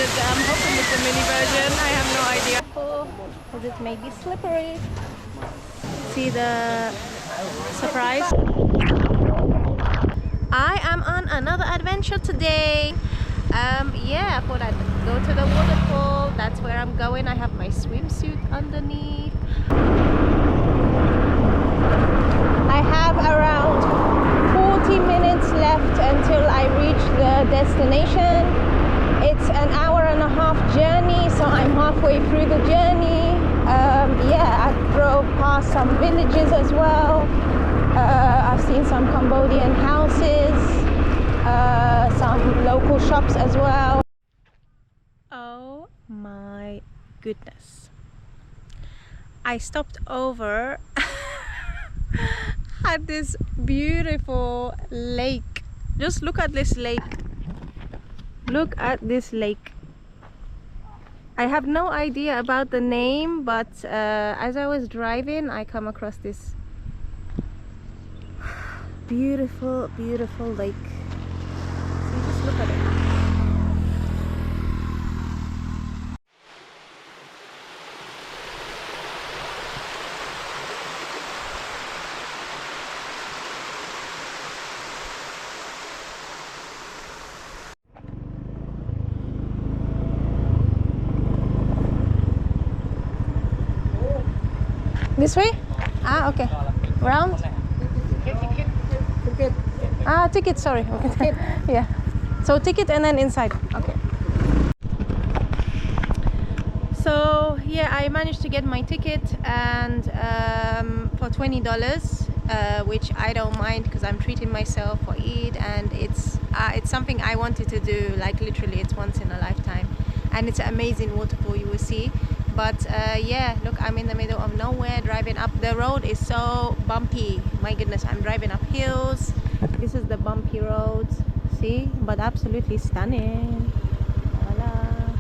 it? I'm hoping it's a mini version. I have no idea. Because it may be slippery. See the surprise? I am on another adventure today. Yeah, I thought I'd go to the waterfall. That's where I'm going. I have my swimsuit underneath. I have around 40 minutes left until I reach the destination. It's an hour and a half journey, so I'm halfway through the journey. Yeah, I drove past some villages as well. I've seen some Cambodian houses, some local shops as well. Oh my goodness. I stopped over at this beautiful lake. Just look at this lake. Look at this lake. I have no idea about the name, but as I was driving, I come across this beautiful, beautiful lake. So just look at it. This way? Ah, okay. Round? Ah, ticket, sorry. Okay. Yeah. So ticket and then inside. Okay. So yeah, I managed to get my ticket and for $20, which I don't mind because I'm treating myself for Eid, and it's something I wanted to do. Like literally, it's once in a lifetime, and it's an amazing waterfall you will see. But yeah, look, I'm in the middle of nowhere driving up. The road is so bumpy. My goodness, I'm driving up hills. This is the bumpy road. See? But absolutely stunning. Voila.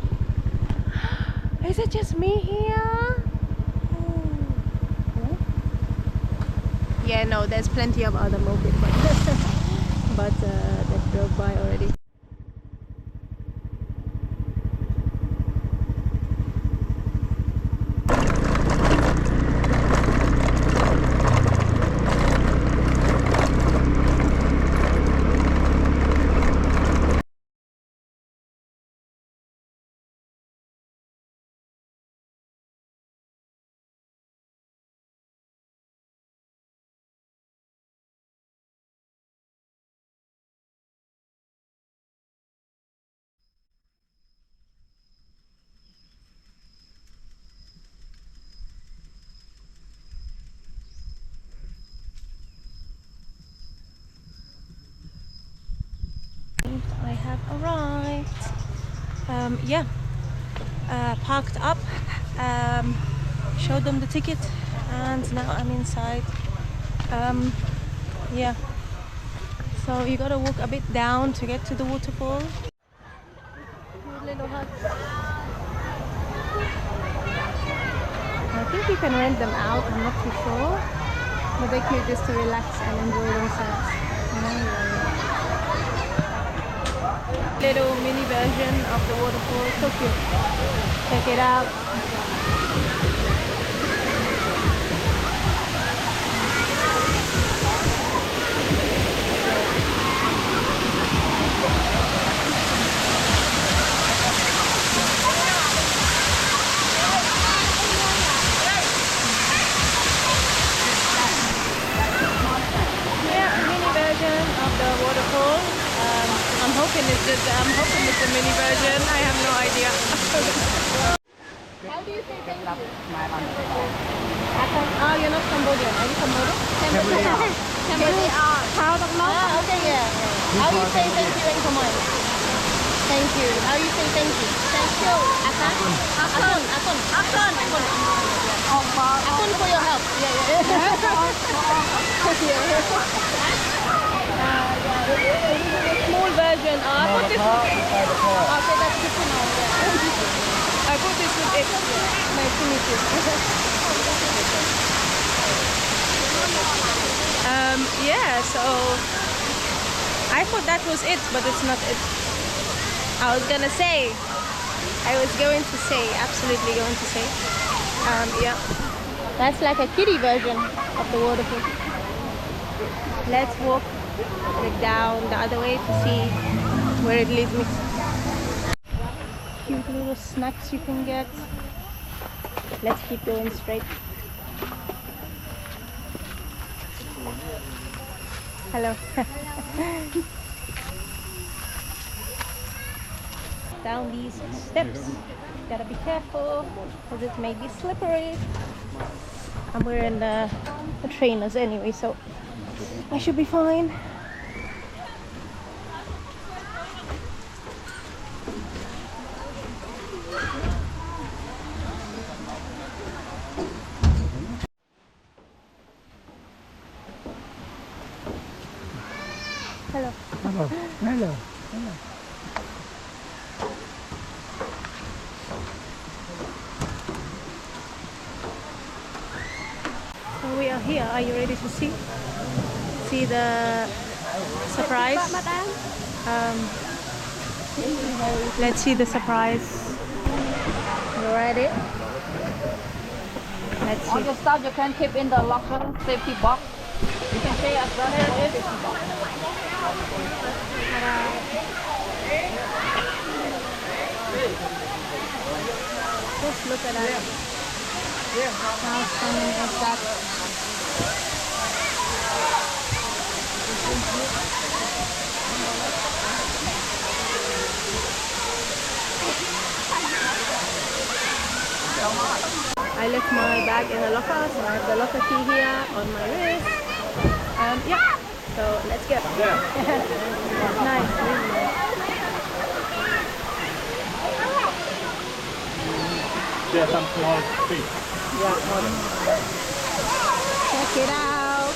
Is it just me here? Oh. Yeah, no, there's plenty of other mopeds. But that drove by already. I have arrived. Yeah, parked up, showed them the ticket, and now I'm inside. Yeah, so you gotta walk a bit down to get to the waterfall. Little hut. I think you can rent them out, I'm not too sure, but they're cute just to relax and enjoy themselves. Little mini version of the waterfall, so cute. Check it out. Yeah, mini version of the waterfall. I'm hoping it's a mini version. I have no idea. How do you say thank you? Oh, you're not Cambodian. Are you Cambodian? Cambodia. Proud of love? Ah, okay, yeah. How do you say thank you in Khmer? Thank you. How do you say thank you? Thank you. Akon. Akon for your help. Yeah. Small version. I put this. Okay, that's good to know. Yeah. I put this with it. Nice to meet you. Yeah. So I thought that was it, but it's not it. I was gonna say I was going to say, absolutely going to say, yeah, that's like a kiddie version of the waterfall. Let's walk down the other way to see where it leads me. Cute little snacks you can get. Let's keep going straight. Hello. Down these steps. Gotta be careful because it may be slippery. I'm wearing the trainers anyway, so I should be fine. Hello. Hello. Hello. Hello. So we are here. Are you ready to see the surprise? Let's see the surprise. You ready? Let's see. All your stuff you can keep in the locker safety box. You can pay as well as the safety box. Just look at that. How stunning is that? I left my bag in the locker, so I have the locker key here on my wrist. Yeah, so let's go. Nice, really nice. There's some small fish. Check it out.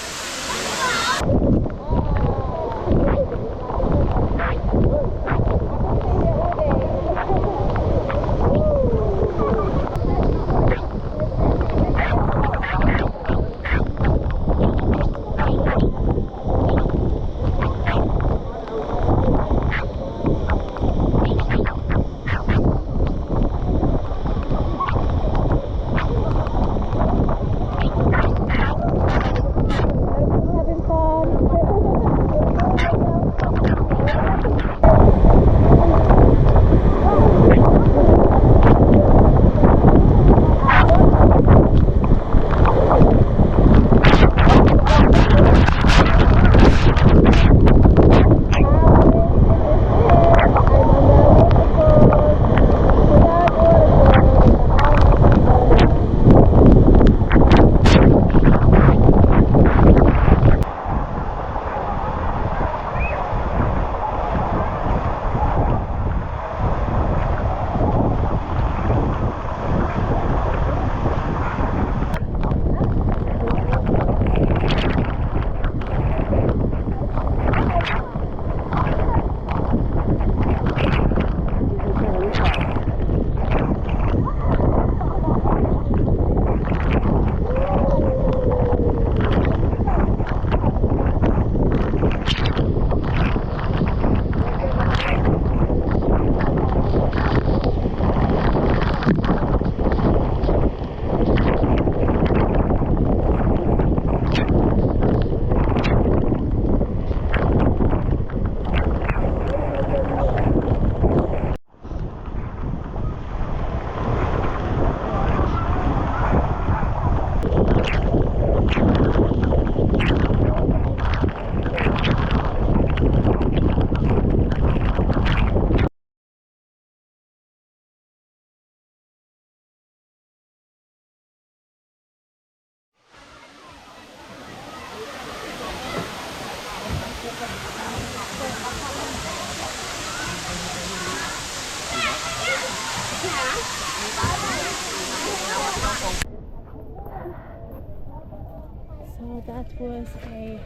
So that was a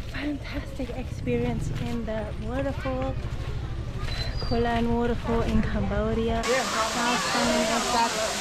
fantastic experience in the waterfall, Kulen Waterfall in Cambodia. How stunning is that?